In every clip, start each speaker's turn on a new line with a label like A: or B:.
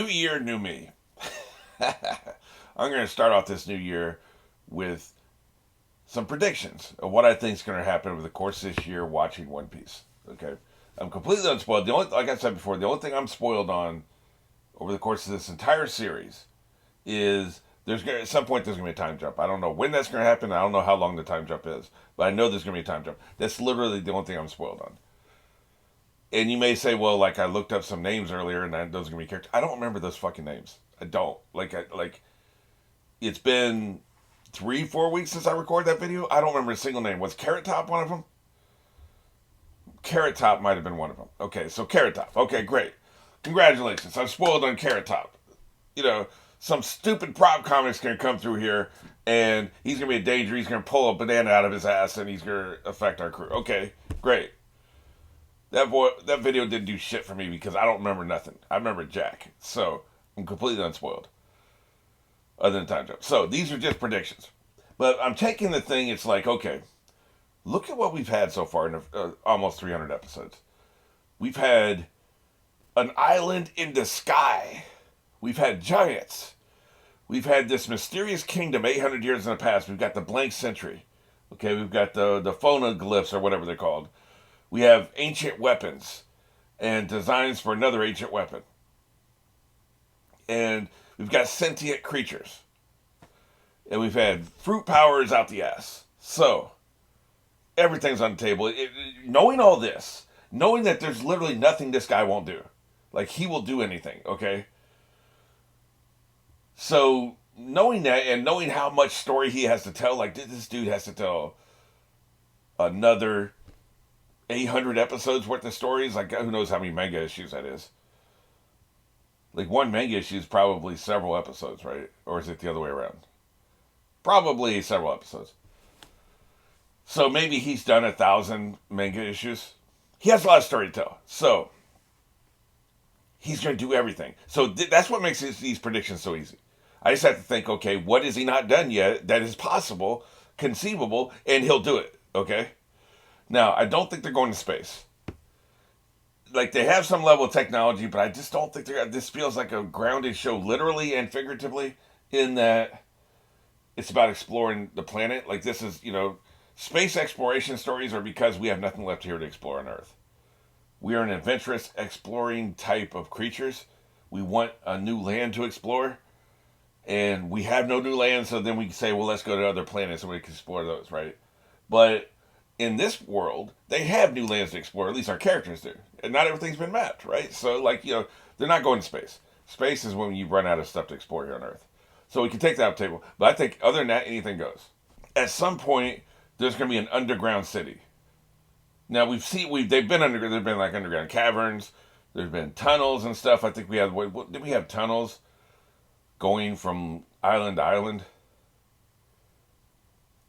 A: New year, new me. I'm going to start off this new year with some predictions of what I think is going to happen over the course of this year watching One Piece. Okay, I'm completely unspoiled. Like I said before, the only thing I'm spoiled on over the course of this entire series is at some point there's gonna be a time jump. I don't know when that's gonna happen. I don't know how long the time jump is, but I know there's gonna be a time jump. That's literally the only thing I'm spoiled on. And you may say, well, like I looked up some names earlier, and those are gonna be characters. I don't remember those fucking names. I don't. Like it's been 3-4 weeks since I recorded that video. I don't remember a single name. Was Carrot Top one of them? Carrot Top might have been one of them. Okay, so Carrot Top. Okay, great. Congratulations. I'm spoiled on Carrot Top. You know, some stupid prop comic's gonna come through here, and he's gonna be a danger. He's gonna pull a banana out of his ass, and he's gonna affect our crew. Okay, great. That video didn't do shit for me because I don't remember nothing. I remember Jack, so I'm completely unspoiled. Other than time jump. So these are just predictions, but I'm taking the thing. It's like, okay, look at what we've had so far in almost 300 episodes. We've had an island in the sky. We've had giants. We've had this mysterious kingdom 800 years in the past. We've got the blank century. Okay, we've got the phonoglyphs or whatever they're called. We have ancient weapons and designs for another ancient weapon. And we've got sentient creatures. And we've had fruit powers out the ass. So, everything's on the table. Knowing all this, knowing that there's literally nothing this guy won't do. Like, he will do anything, okay? So, knowing that and knowing how much story he has to tell, like, this dude has to tell another 800 episodes worth of stories. Like, who knows how many manga issues that is. Like, one manga issue is probably several episodes, right? Or is it the other way around? Probably several episodes. So maybe he's done 1,000 manga issues. He has a lot of story to tell. So he's going to do everything. So that's what makes these predictions so easy. I just have to think, okay, what has he not done yet that is possible, conceivable, and he'll do it, okay? Now, I don't think they're going to space. Like, they have some level of technology, but I just don't think this feels like a grounded show, literally and figuratively, in that it's about exploring the planet. Like, this is, space exploration stories are because we have nothing left here to explore on Earth. We are an adventurous, exploring type of creatures. We want a new land to explore, and we have no new land, so then we can say, well, let's go to other planets and we can explore those, right? But in this world, they have new lands to explore, at least our characters do. And not everything's been mapped, right? So, they're not going to space. Space is when you run out of stuff to explore here on Earth. So we can take that off the table. But I think other than that, anything goes. At some point, there's going to be an underground city. Now they've been like underground caverns. There's been tunnels and stuff. I think did we have tunnels going from island to island?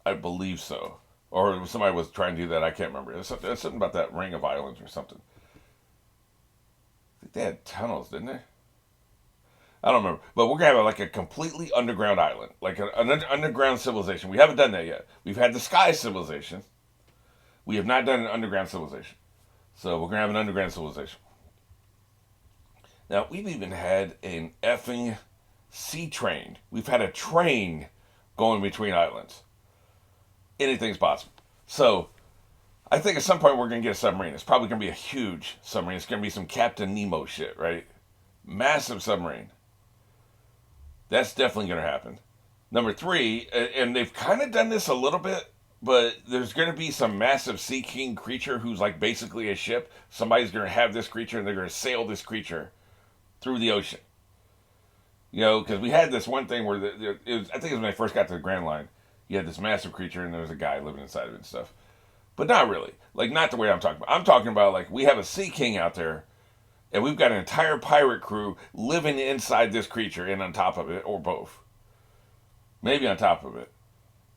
A: I believe so. Or somebody was trying to do that. I can't remember. There's something about that ring of islands or something. I think they had tunnels, didn't they? I don't remember. But we're going to have like a completely underground island. Like an underground civilization. We haven't done that yet. We've had the sky civilization. We have not done an underground civilization. So we're going to have an underground civilization. Now, we've even had an effing sea train. We've had a train going between islands. Anything's possible. So, I think at some point we're going to get a submarine. It's probably going to be a huge submarine. It's going to be some Captain Nemo shit, right? Massive submarine. That's definitely going to happen. Number 3, and they've kind of done this a little bit, but there's going to be some massive sea king creature who's like basically a ship. Somebody's going to have this creature and they're going to sail this creature through the ocean. Because we had this one thing where I think it was when I first got to the Grand Line. You had this massive creature and there was a guy living inside of it and stuff. But not really. Like, not the way I'm talking about. I'm talking about, like, we have a sea king out there and we've got an entire pirate crew living inside this creature and on top of it, or both. Maybe on top of it.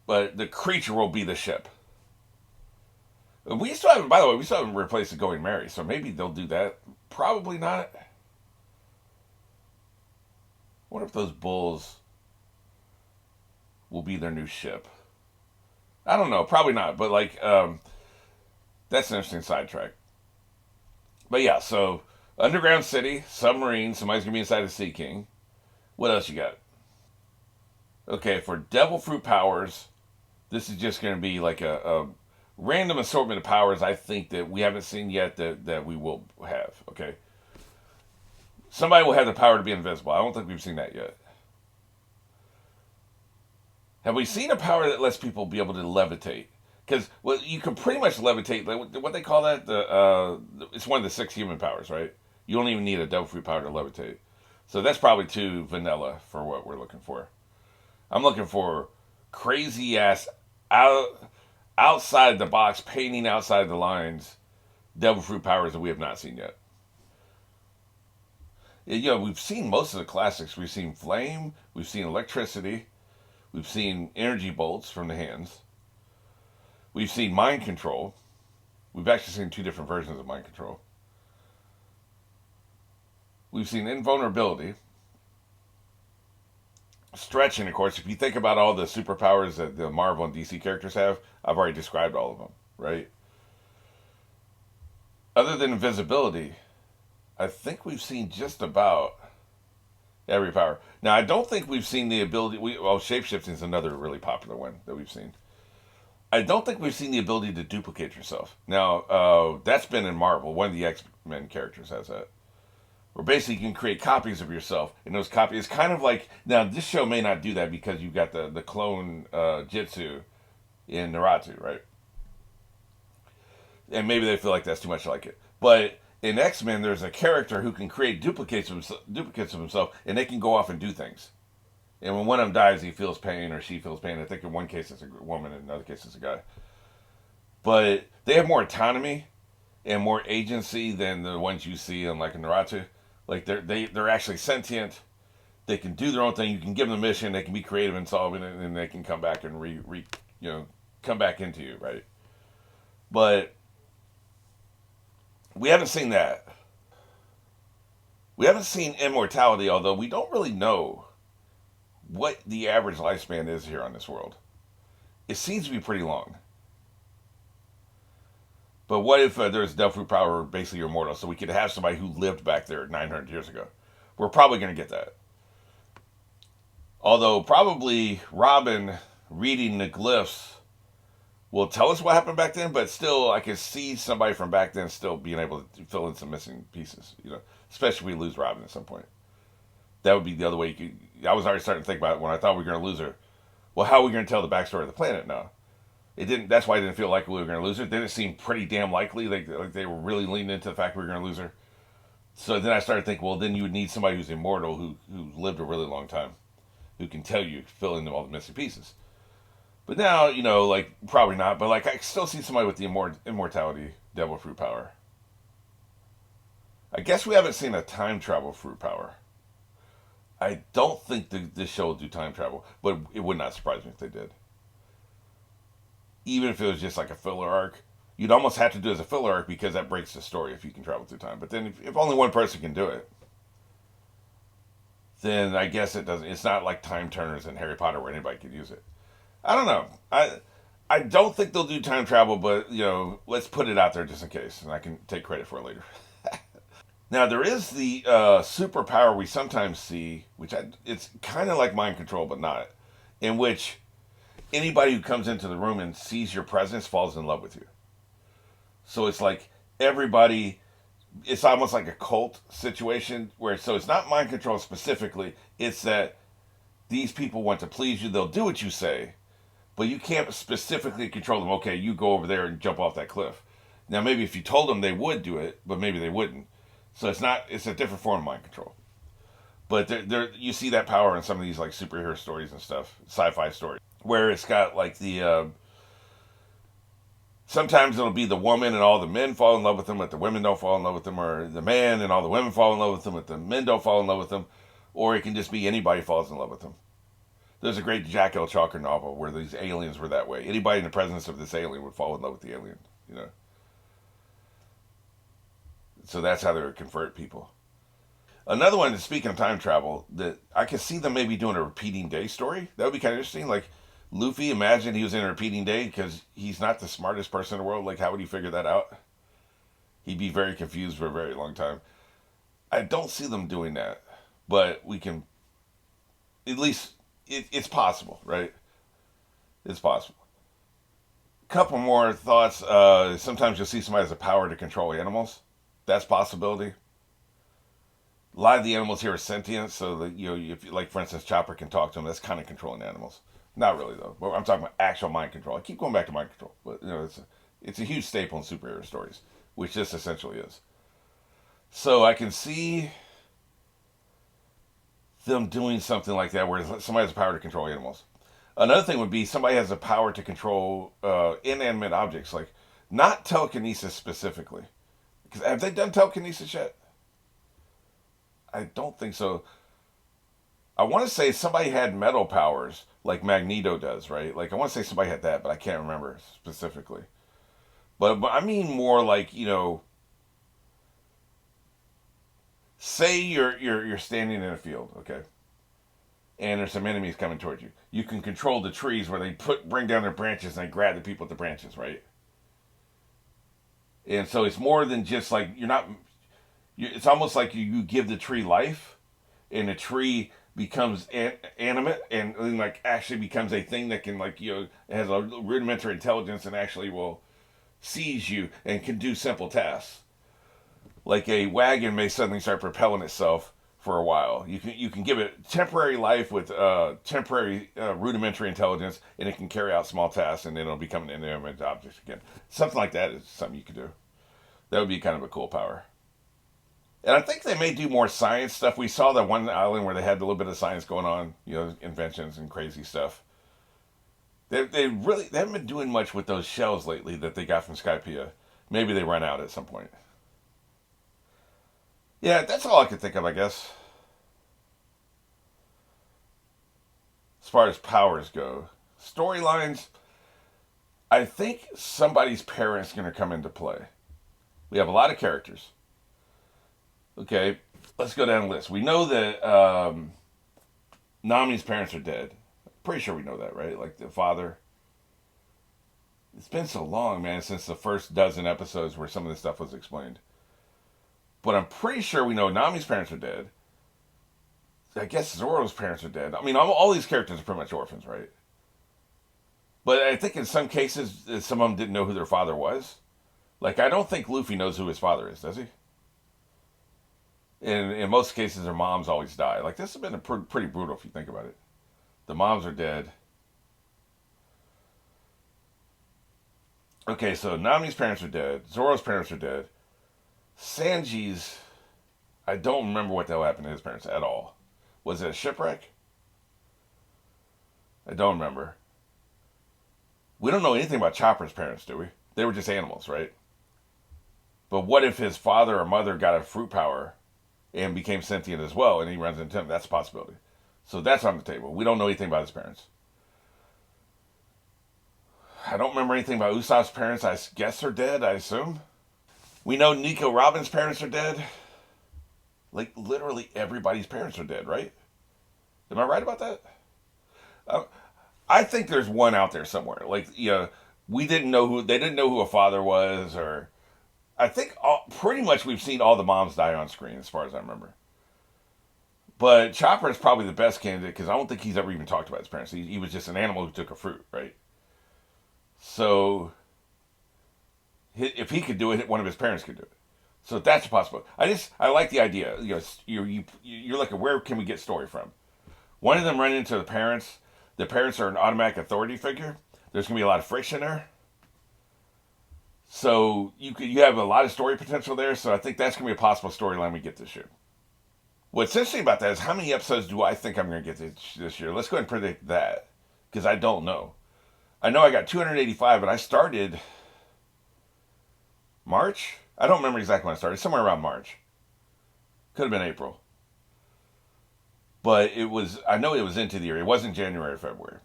A: But the creature will be the ship. We still haven't replaced the Going Merry, so maybe they'll do that. Probably not. What if those bulls will be their new ship? I don't know. Probably not. But, that's an interesting sidetrack. But yeah, so Underground city, submarine. Somebody's gonna be inside a Sea King. What else you got? Okay, for devil fruit powers, this is just gonna be like a random assortment of powers. I think that we haven't seen yet that we will have. Okay, somebody will have the power to be invisible. I don't think we've seen that yet. Have we seen a power that lets people be able to levitate? Because well, you can pretty much levitate. Like, what they call that? It's one of the six human powers, right? You don't even need a devil fruit power to levitate. So that's probably too vanilla for what we're looking for. I'm looking for crazy ass out outside the box, painting outside the lines, devil fruit powers that we have not seen yet. You know, we've seen most of the classics. We've seen flame, we've seen electricity, we've seen energy bolts from the hands, we've seen mind control. We've actually seen two different versions of mind control. We've seen invulnerability, stretching, of course. If you think about all the superpowers that the Marvel and DC characters have, I've already described all of them, right? Other than invisibility, I think we've seen just about every power. Now, I don't think we've seen the ability. Shapeshifting is another really popular one that we've seen. I don't think we've seen the ability to duplicate yourself. Now, that's been in Marvel. One of the X Men characters has that. Where basically you can create copies of yourself, and those copies. It's kind of like now this show may not do that because you've got the clone Jitsu in Naruto, right? And maybe they feel like that's too much like it. But in X Men, there's a character who can create duplicates of himself, and they can go off and do things. And when one of them dies, he feels pain or she feels pain. I think in one case it's a woman, in another case it's a guy. But they have more autonomy and more agency than the ones you see in like in Naruto. Like they're actually sentient. They can do their own thing. You can give them a mission. They can be creative in solving it, and they can come back and come back into you, right? But we haven't seen that. We haven't seen immortality, although we don't really know what the average lifespan is here on this world. It seems to be pretty long. But what if there's devil fruit power, basically you're immortal, so we could have somebody who lived back there 900 years ago? We're probably going to get that. Although probably Robin reading the glyphs will tell us what happened back then, but still, I can see somebody from back then still being able to fill in some missing pieces. Especially if we lose Robin at some point. That would be the other way you could. I was already starting to think about it when I thought we were going to lose her. Well, how are we going to tell the backstory of the planet now? It didn't. That's why I didn't feel like we were going to lose her. Then it seemed pretty damn likely, like they were really leaning into the fact we were going to lose her. So then I started thinking, well, then you would need somebody who's immortal, who lived a really long time, who can tell you, fill in all the missing pieces. But now, like probably not. But like I still see somebody with the immortality devil fruit power. I guess we haven't seen a time travel fruit power. I don't think this show will do time travel, but it would not surprise me if they did. Even if it was just like a filler arc, you'd almost have to do it as a filler arc because that breaks the story if you can travel through time. But then if only one person can do it, then I guess it doesn't. It's not like Time Turners and Harry Potter where anybody could use it. I don't know. I don't think they'll do time travel, but let's put it out there just in case, and I can take credit for it later. Now there is the superpower we sometimes see, it's kind of like mind control, but not, in which anybody who comes into the room and sees your presence falls in love with you. So it's like everybody, it's almost like a cult situation where, so it's not mind control specifically, it's that these people want to please you, they'll do what you say, but you can't specifically control them. Okay, you go over there and jump off that cliff. Now maybe if you told them they would do it, but maybe they wouldn't. So it's a different form of mind control. But you see that power in some of these like superhero stories and stuff, sci-fi stories, where it's got like sometimes it'll be the woman and all the men fall in love with them, but the women don't fall in love with them, or the man and all the women fall in love with them, but the men don't fall in love with them, or it can just be anybody falls in love with them. There's a great Jack L. Chalker novel where these aliens were that way. Anybody in the presence of this alien would fall in love with the alien, So that's how they would convert people. Another one, speaking of time travel, that I could see them maybe doing a repeating day story. That would be kind of interesting. Like Luffy, imagine he was in a repeating day because he's not the smartest person in the world. Like, how would he figure that out? He'd be very confused for a very long time. I don't see them doing that, but we can at least it's possible, right? It's possible. Couple more thoughts. Sometimes you'll see somebody has a power to control animals. That's a possibility. A lot of the animals here are sentient, so that if like for instance, Chopper can talk to them. That's kind of controlling animals. Not really though. But I'm talking about actual mind control. I keep going back to mind control, but it's a huge staple in superhero stories, which this essentially is. So I can see them doing something like that, where somebody has the power to control animals. Another thing would be somebody has the power to control inanimate objects, like not telekinesis specifically. Because have they done telekinesis yet? I don't think so. I want to say somebody had metal powers, like Magneto does, right? Like I want to say somebody had that, but I can't remember specifically. But I mean more like say you're standing in a field, okay, and there's some enemies coming towards you. You can control the trees where they bring down their branches and they grab the people with the branches, right? And so it's more than just like you're not. It's almost like you give the tree life, and the tree becomes animate and like actually becomes a thing that can like has a rudimentary intelligence and actually will sees you and can do simple tasks. Like a wagon may suddenly start propelling itself for a while. You can give it temporary life with temporary rudimentary intelligence, and it can carry out small tasks, and then it'll become an inanimate object again. Something like that is something you could do. That would be kind of a cool power. And I think they may do more science stuff. We saw that one island where they had a little bit of science going on, inventions and crazy stuff. They haven't been doing much with those shells lately that they got from Skypiea. Maybe they run out at some point. Yeah, that's all I could think of, I guess. As far as powers go, storylines. I think somebody's parents going to come into play. We have a lot of characters. Okay, let's go down the list. We know that Nami's parents are dead. Pretty sure we know that, right? Like the father. It's been so long, man, since the first dozen episodes where some of this stuff was explained. But I'm pretty sure we know Nami's parents are dead. I guess Zoro's parents are dead. I mean, all these characters are pretty much orphans, right? But I think in some cases, some of them didn't know who their father was. Like, I don't think Luffy knows who his father is, does he? In most cases, their moms always die. Like, this has been pretty brutal if you think about it. The moms are dead. Okay, so Nami's parents are dead. Zoro's parents are dead. Sanji's, I don't remember what the hell happened to his parents at all. Was it a shipwreck? I don't remember. We don't know anything about Chopper's parents, do we? They were just animals, right? But what if his father or mother got a fruit power and became sentient as well, and he runs into him? That's a possibility. So that's on the table. We don't know anything about his parents. I don't remember anything about Usopp's parents. I guess they're dead, I assume. We know Nico Robin's parents are dead. Like, literally everybody's parents are dead, right? Am I right about that? Uh, I think there's one out there somewhere. Like, they didn't know who a father was, or I think pretty much we've seen all the moms die on screen, as far as I remember. But Chopper is probably the best candidate because I don't think he's ever even talked about his parents. He was just an animal who took a fruit, right? So if he could do it, one of his parents could do it. So that's a possibility. I like the idea. You're looking, where can we get story from? One of them run into the parents. The parents are an automatic authority figure. There's gonna be a lot of friction there. So you have a lot of story potential there. So I think that's gonna be a possible storyline we get this year. What's interesting about that is how many episodes do I think I'm gonna get this year? Let's go ahead and predict that because I don't know. I know I got 285, and I started March. I don't remember exactly when I started. Somewhere around March. Could have been April. But I know it was into the year. It wasn't January or February.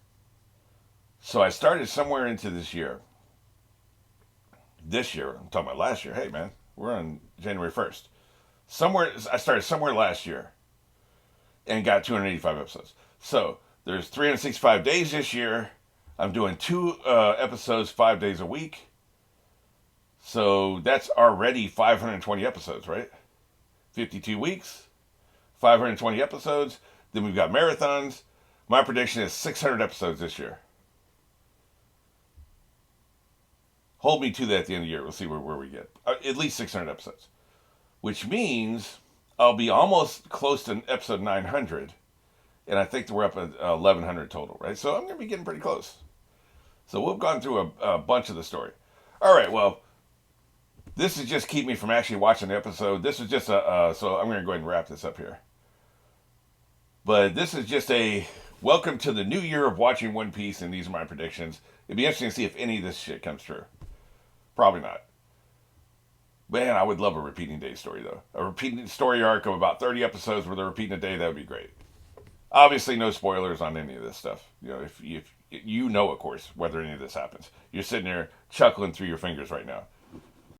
A: So I started somewhere into this year. This year, I'm talking about last year. Hey, man, we're on January 1st. I started somewhere last year and got 285 episodes. So there's 365 days this year. I'm doing 2 episodes 5 days a week. So that's already 520 episodes, right? 52 weeks, 520 episodes. Then we've got marathons. My prediction is 600 episodes this year. Hold me to that at the end of the year. We'll see where we get. At least 600 episodes. Which means I'll be almost close to episode 900. And I think we're up at 1,100 total, right? So I'm going to be getting pretty close. So we've gone through a bunch of the story. All right, well, this is just keep me from actually watching the episode. This is just so I'm going to go ahead and wrap this up here. But this is just a welcome to the new year of watching One Piece, and these are my predictions. It'd be interesting to see if any of this shit comes true. Probably not. Man, I would love a repeating day story, though. A repeating story arc of about 30 episodes where they're repeating a day, that would be great. Obviously, no spoilers on any of this stuff. You know, if you know, of course, whether any of this happens. You're sitting there chuckling through your fingers right now.